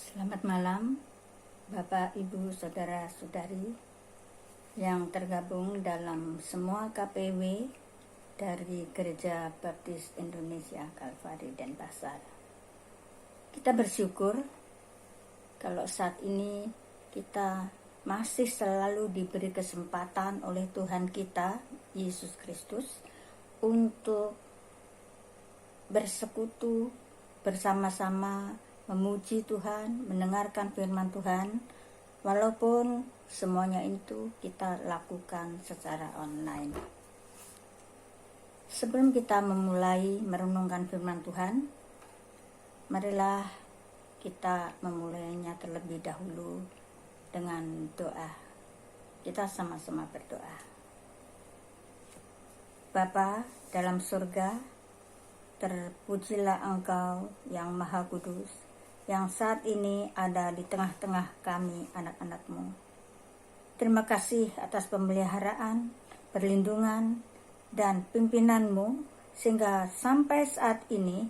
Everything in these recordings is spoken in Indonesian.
Selamat malam Bapak, Ibu, Saudara-saudari yang tergabung dalam semua KPW dari Gereja Baptis Indonesia Kalvari Denpasar. Kita bersyukur kalau saat ini kita masih selalu diberi kesempatan oleh Tuhan kita, Yesus Kristus, untuk bersekutu bersama-sama, memuji Tuhan, mendengarkan firman Tuhan, walaupun semuanya itu kita lakukan secara online. Sebelum kita memulai merenungkan firman Tuhan, marilah kita memulainya terlebih dahulu dengan doa. Kita sama-sama berdoa. Bapa dalam surga, terpujilah Engkau yang Maha Kudus, yang saat ini ada di tengah-tengah kami, anak-anak-Mu. Terima kasih atas pemeliharaan, perlindungan, dan pimpinan-Mu, sehingga sampai saat ini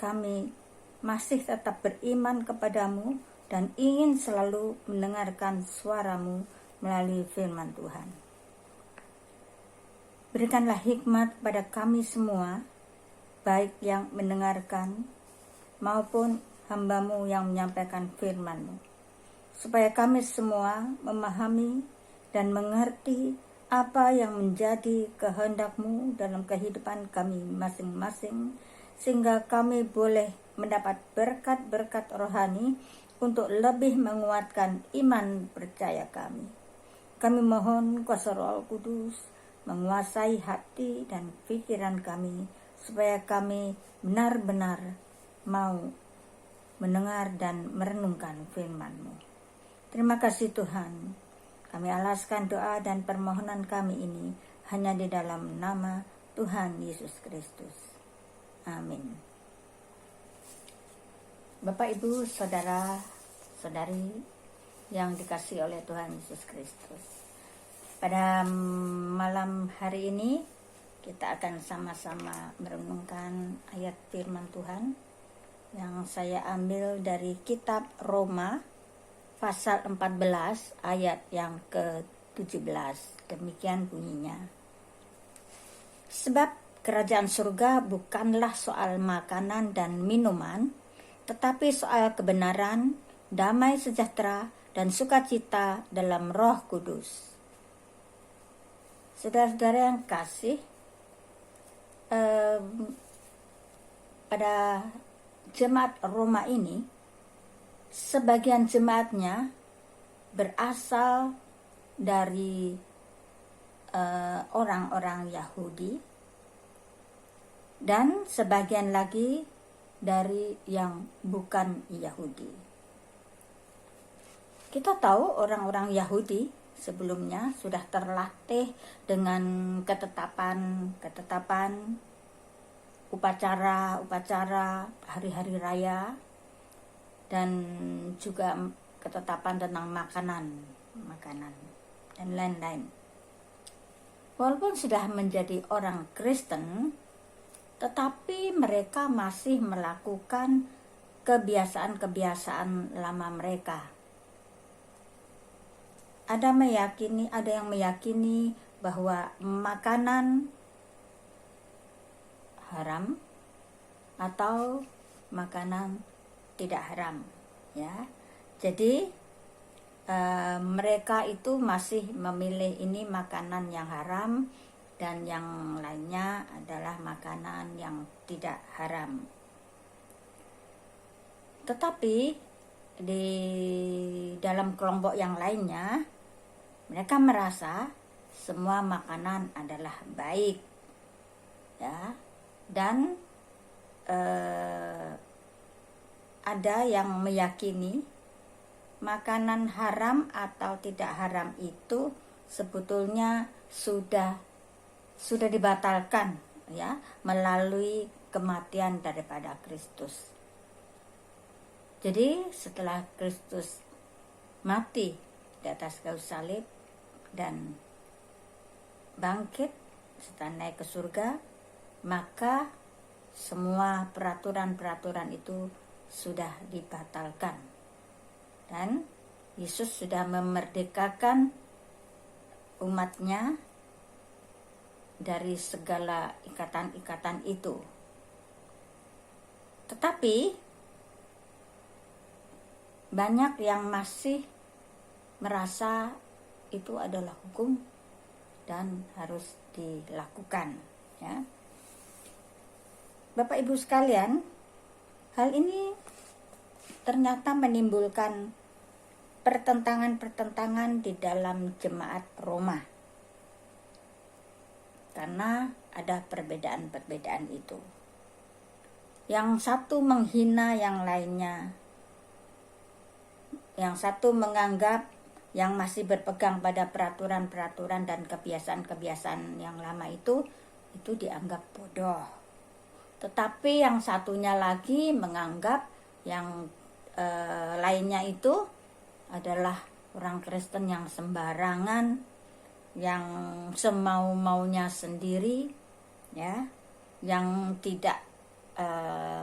kami masih tetap beriman kepadamu dan ingin selalu mendengarkan suara-Mu melalui firman Tuhan. Berikanlah hikmat pada kami semua, baik yang mendengarkan maupun hamba-Mu yang menyampaikan firman-Mu, supaya kami semua memahami dan mengerti apa yang menjadi kehendak-Mu dalam kehidupan kami masing-masing, sehingga kami boleh mendapat berkat-berkat rohani untuk lebih menguatkan iman percaya kami. Kami mohon kuasa Roh Kudus menguasai hati dan pikiran kami, supaya kami benar-benar mau mendengar dan merenungkan firman-Mu. Terima kasih Tuhan. Kami alaskan doa dan permohonan kami ini hanya di dalam nama Tuhan Yesus Kristus. Amin. Bapak, Ibu, Saudara, Saudari yang dikasihi oleh Tuhan Yesus Kristus. Pada malam hari ini kita akan sama-sama merenungkan ayat firman Tuhan yang saya ambil dari kitab Roma pasal 14 ayat yang ke-17. Demikian bunyinya. Sebab kerajaan surga bukanlah soal makanan dan minuman, tetapi soal kebenaran, damai sejahtera, dan sukacita dalam Roh Kudus. Saudara-saudara yang kasih, pada jemaat Roma ini, sebagian jemaatnya berasal dari orang-orang Yahudi, dan sebagian lagi dari yang bukan Yahudi. Kita tahu orang-orang Yahudi sebelumnya sudah terlatih dengan ketetapan upacara hari-hari raya, dan juga ketetapan tentang makanan dan lain-lain. Walaupun sudah menjadi orang Kristen, tetapi mereka masih melakukan kebiasaan-kebiasaan lama mereka. Ada yang meyakini bahwa makanan haram atau makanan tidak haram, ya. Jadi mereka itu masih memilih ini makanan yang haram dan yang lainnya adalah makanan yang tidak haram. Tetapi di dalam kelompok yang lainnya, mereka merasa semua makanan adalah baik, ya. Dan ada yang meyakini makanan haram atau tidak haram itu sebetulnya sudah dibatalkan, ya, melalui kematian daripada Kristus. Jadi setelah Kristus mati di atas kayu salib dan bangkit setelah naik ke surga, maka semua peraturan-peraturan itu sudah dibatalkan. Dan Yesus sudah memerdekakan umatnya dari segala ikatan-ikatan itu. Tetapi banyak yang masih merasa itu adalah hukum dan harus dilakukan, ya. Bapak Ibu sekalian, hal ini ternyata menimbulkan pertentangan-pertentangan di dalam jemaat Roma, karena ada perbedaan-perbedaan itu. Yang satu menghina yang lainnya, yang satu menganggap yang masih berpegang pada peraturan-peraturan dan kebiasaan-kebiasaan yang lama itu dianggap bodoh. Tetapi yang satunya lagi menganggap yang lainnya itu adalah orang Kristen yang sembarangan, yang semau-maunya sendiri, ya, yang tidak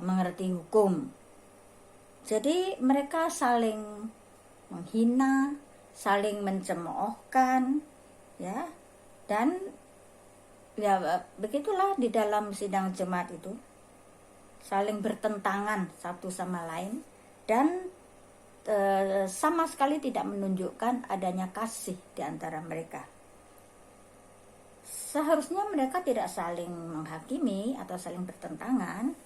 mengerti hukum. Jadi mereka saling menghina, saling mencemoohkan, ya, dan ya begitulah di dalam sidang jemaat itu, saling bertentangan satu sama lain dan sama sekali tidak menunjukkan adanya kasih di antara mereka. Seharusnya mereka tidak saling menghakimi atau saling bertentangan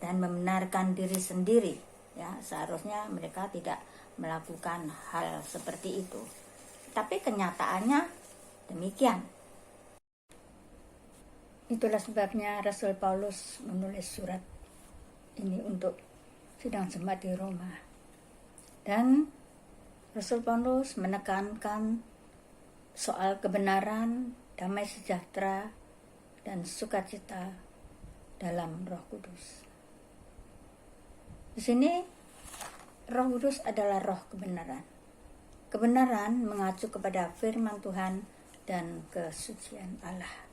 dan membenarkan diri sendiri, ya. Seharusnya mereka tidak melakukan hal seperti itu. Tapi kenyataannya demikian. Itulah sebabnya Rasul Paulus menulis surat ini untuk sidang jemaat di Roma. Dan Rasul Paulus menekankan soal kebenaran, damai sejahtera, dan sukacita dalam Roh Kudus. Di sini Roh Kudus adalah roh kebenaran. Kebenaran mengacu kepada firman Tuhan dan kesucian Allah.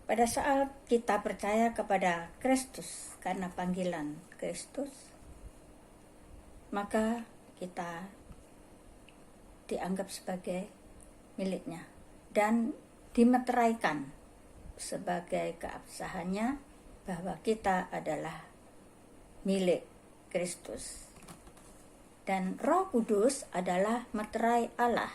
Pada saat kita percaya kepada Kristus karena panggilan Kristus, maka kita dianggap sebagai miliknya dan dimeteraikan sebagai keabsahannya bahwa kita adalah milik Kristus. Dan Roh Kudus adalah meterai Allah.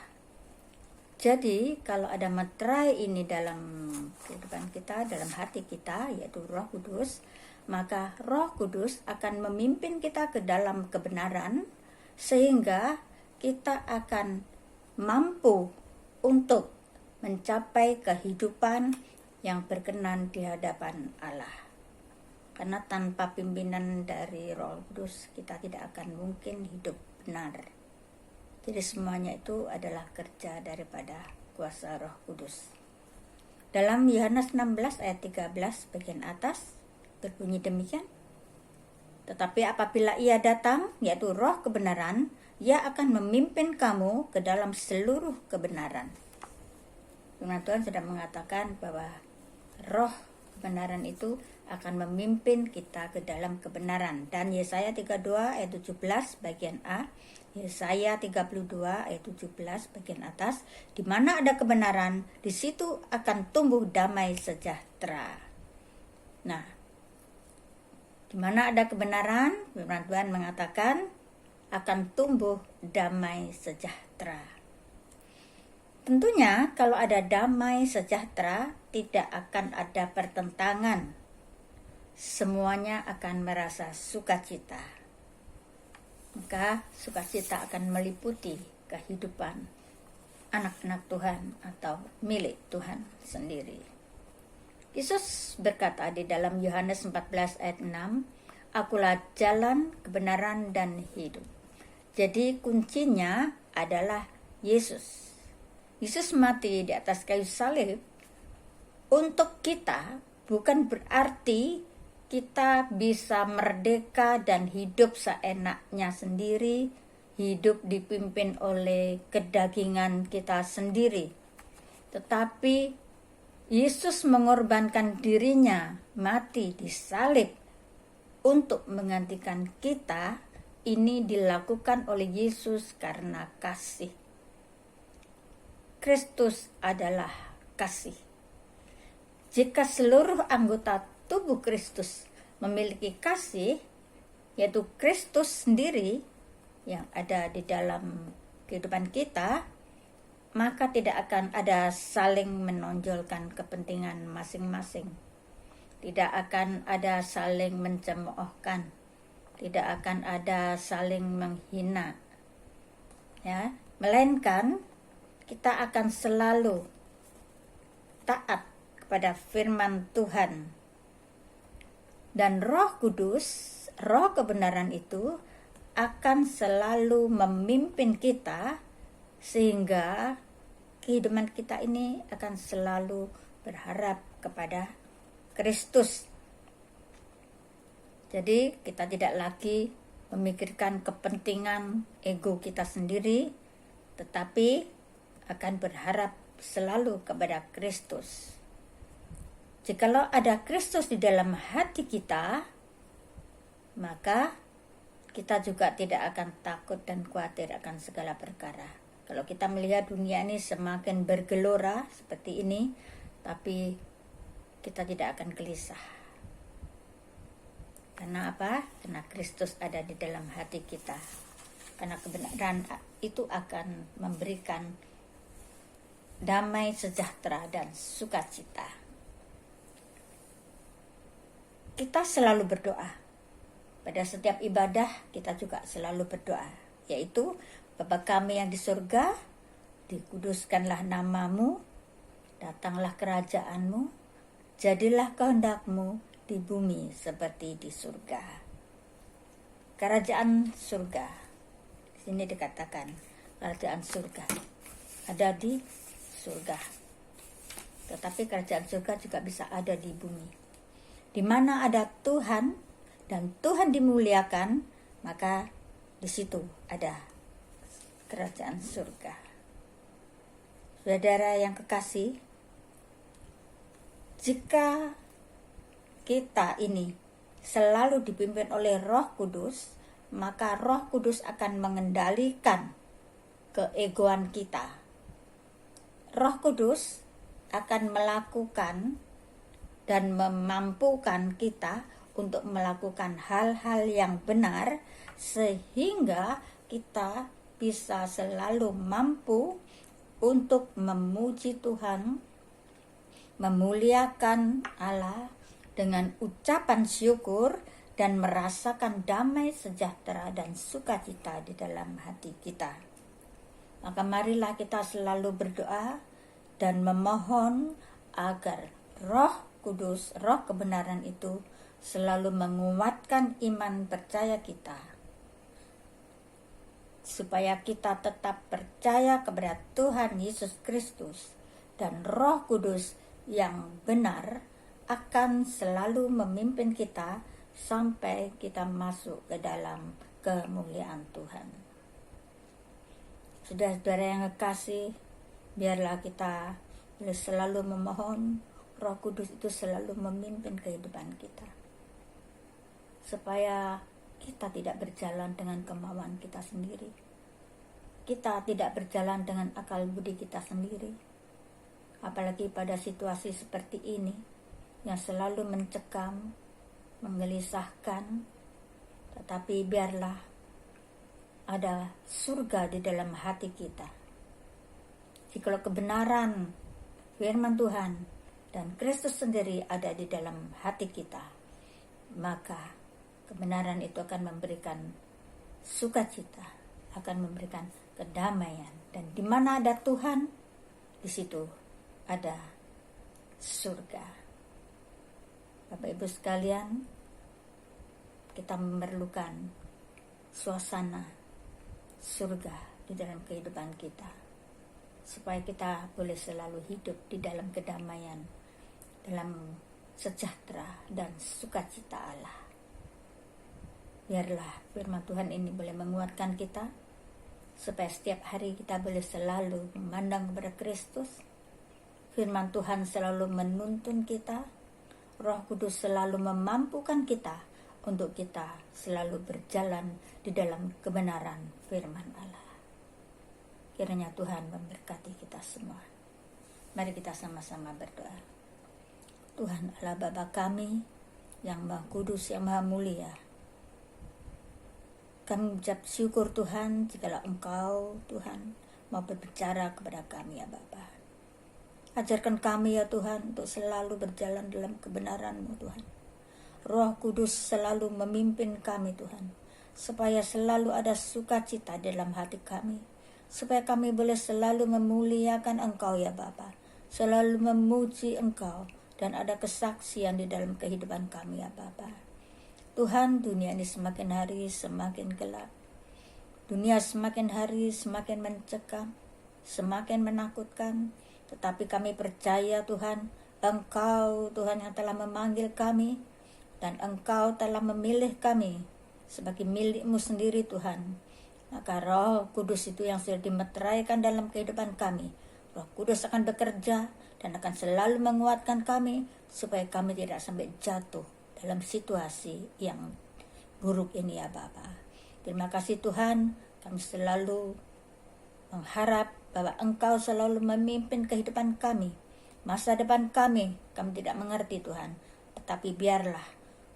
Jadi kalau ada meterai ini dalam kehidupan kita, dalam hati kita, yaitu Roh Kudus, maka Roh Kudus akan memimpin kita ke dalam kebenaran, sehingga kita akan mampu untuk mencapai kehidupan yang berkenan di hadapan Allah. Karena tanpa pimpinan dari Roh Kudus kita tidak akan mungkin hidup benar. Jadi semuanya itu adalah kerja daripada kuasa Roh Kudus. Dalam Yohanes 16 ayat 13 bagian atas berbunyi demikian. Tetapi apabila Ia datang, yaitu Roh kebenaran, Ia akan memimpin kamu ke dalam seluruh kebenaran. Firman Tuhan sudah mengatakan bahwa Roh kebenaran itu akan memimpin kita ke dalam kebenaran. Dan Yesaya 32 ayat 17 bagian A, Yesaya 32 ayat 17 bagian atas, di mana ada kebenaran, di situ akan tumbuh damai sejahtera. Nah, di mana ada kebenaran, firman Tuhan mengatakan akan tumbuh damai sejahtera. Tentunya kalau ada damai sejahtera, tidak akan ada pertentangan. Semuanya akan merasa sukacita. Maka sukacita akan meliputi kehidupan anak-anak Tuhan atau milik Tuhan sendiri. Yesus berkata di dalam Yohanes 14 ayat 6, "Akulah jalan, kebenaran, dan hidup." Jadi kuncinya adalah Yesus. Yesus mati di atas kayu salib untuk kita, bukan berarti kita bisa merdeka dan hidup seenaknya sendiri, hidup dipimpin oleh kedagingan kita sendiri. Tetapi Yesus mengorbankan dirinya, mati di salib untuk menggantikan kita. Ini dilakukan oleh Yesus karena kasih. Kristus adalah kasih. Jika seluruh anggota tubuh Kristus memiliki kasih, yaitu Kristus sendiri yang ada di dalam kehidupan kita, maka tidak akan ada saling menonjolkan kepentingan masing-masing. Tidak akan ada saling mencemoohkan. Tidak akan ada saling menghina. Ya, melainkan kita akan selalu taat kepada firman Tuhan. Dan Roh Kudus, Roh kebenaran itu akan selalu memimpin kita sehingga kehidupan kita ini akan selalu berharap kepada Kristus. Jadi kita tidak lagi memikirkan kepentingan ego kita sendiri, tetapi akan berharap selalu kepada Kristus. Jikalau ada Kristus di dalam hati kita, maka kita juga tidak akan takut dan khawatir akan segala perkara. Kalau kita melihat dunia ini semakin bergelora seperti ini, tapi kita tidak akan gelisah. Karena apa? Karena Kristus ada di dalam hati kita. Karena kebenaran itu akan memberikan damai sejahtera dan sukacita. Kita selalu berdoa. Pada setiap ibadah kita juga selalu berdoa, yaitu Bapa kami yang di surga, dikuduskanlah namamu, datanglah kerajaanmu, jadilah kehendakmu di bumi seperti di surga. Kerajaan surga, di sini dikatakan kerajaan surga ada di surga. Tetapi kerajaan surga juga bisa ada di bumi. Di mana ada Tuhan dan Tuhan dimuliakan, maka di situ ada kerajaan surga. Saudara yang kekasih, jika kita ini selalu dipimpin oleh Roh Kudus, maka Roh Kudus akan mengendalikan keegoan kita. Roh Kudus akan melakukan dan memampukan kita untuk melakukan hal-hal yang benar, sehingga kita bisa selalu mampu untuk memuji Tuhan, memuliakan Allah dengan ucapan syukur, dan merasakan damai sejahtera dan sukacita di dalam hati kita. Maka marilah kita selalu berdoa dan memohon agar Roh Kudus, Roh kebenaran itu selalu menguatkan iman percaya kita, supaya kita tetap percaya kepada Tuhan Yesus Kristus, dan Roh Kudus yang benar akan selalu memimpin kita sampai kita masuk ke dalam kemuliaan Tuhan. Saudara-saudara yang kekasih, biarlah kita selalu memohon Roh Kudus itu selalu memimpin kehidupan kita, supaya kita tidak berjalan dengan kemauan kita sendiri. Kita tidak berjalan dengan akal budi kita sendiri. Apalagi pada situasi seperti ini yang selalu mencekam, menggelisahkan. Tetapi biarlah ada surga di dalam hati kita. Jikalau kebenaran firman Tuhan dan Kristus sendiri ada di dalam hati kita, maka kebenaran itu akan memberikan sukacita, akan memberikan kedamaian. Dan di mana ada Tuhan, di situ ada surga. Bapak Ibu sekalian, kita memerlukan suasana surga di dalam kehidupan kita, supaya kita boleh selalu hidup di dalam kedamaian, dalam sejahtera dan sukacita Allah. Biarlah firman Tuhan ini boleh menguatkan kita, supaya setiap hari kita boleh selalu memandang kepada Kristus. Firman Tuhan selalu menuntun kita, Roh Kudus selalu memampukan kita untuk kita selalu berjalan di dalam kebenaran firman Allah. Kiranya Tuhan memberkati kita semua. Mari kita sama-sama berdoa. Tuhan Allah Bapa kami yang Maha Kudus, yang Maha Mulia, kami mengucap syukur Tuhan jikalau Engkau Tuhan mau berbicara kepada kami ya Bapa. Ajarkan kami ya Tuhan untuk selalu berjalan dalam kebenaran-Mu Tuhan. Roh Kudus selalu memimpin kami Tuhan, supaya selalu ada sukacita dalam hati kami, supaya kami boleh selalu memuliakan Engkau ya Bapa, selalu memuji Engkau, dan ada kesaksian di dalam kehidupan kami ya Bapa. Tuhan, dunia ini semakin hari semakin gelap. Dunia semakin hari semakin mencekam, semakin menakutkan. Tetapi kami percaya Tuhan, Engkau Tuhan yang telah memanggil kami, dan Engkau telah memilih kami sebagai milik-Mu sendiri Tuhan. Maka Roh Kudus itu yang sudah dimeteraikan dalam kehidupan kami, Roh Kudus akan bekerja dan akan selalu menguatkan kami, supaya kami tidak sampai jatuh dalam situasi yang buruk ini ya Bapa. Terima kasih Tuhan, kami selalu mengharap bahwa Engkau selalu memimpin kehidupan kami, masa depan kami tidak mengerti Tuhan, tetapi biarlah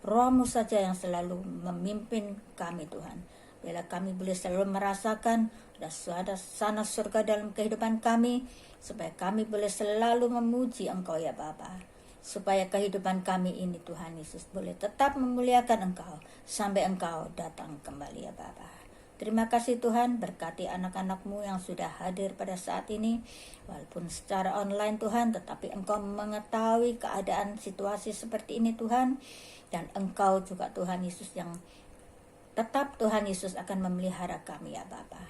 Roh-Mu saja yang selalu memimpin kami Tuhan. Bila kami boleh selalu merasakan ada suasana surga dalam kehidupan kami, supaya kami boleh selalu memuji Engkau ya Bapa, supaya kehidupan kami ini Tuhan Yesus boleh tetap memuliakan Engkau sampai Engkau datang kembali ya Bapa. Terima kasih Tuhan, berkati anak-anak-Mu yang sudah hadir pada saat ini, walaupun secara online Tuhan, tetapi Engkau mengetahui keadaan situasi seperti ini Tuhan, dan Engkau juga Tuhan Yesus yang tetap Tuhan Yesus akan memelihara kami ya Bapa.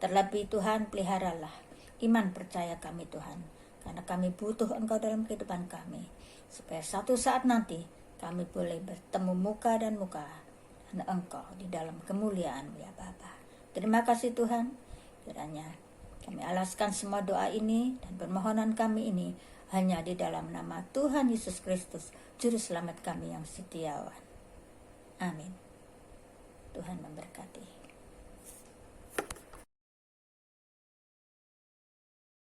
Terlebih Tuhan, peliharalah iman percaya kami Tuhan, karena kami butuh Engkau dalam kehidupan kami, supaya satu saat nanti kami boleh bertemu muka dan muka dan Engkau di dalam kemuliaan ya Bapa. Terima kasih Tuhan, kiranya kami alaskan semua doa ini dan permohonan kami ini hanya di dalam nama Tuhan Yesus Kristus, Juru Selamat kami yang setiawan. Amin. Tuhan memberkati.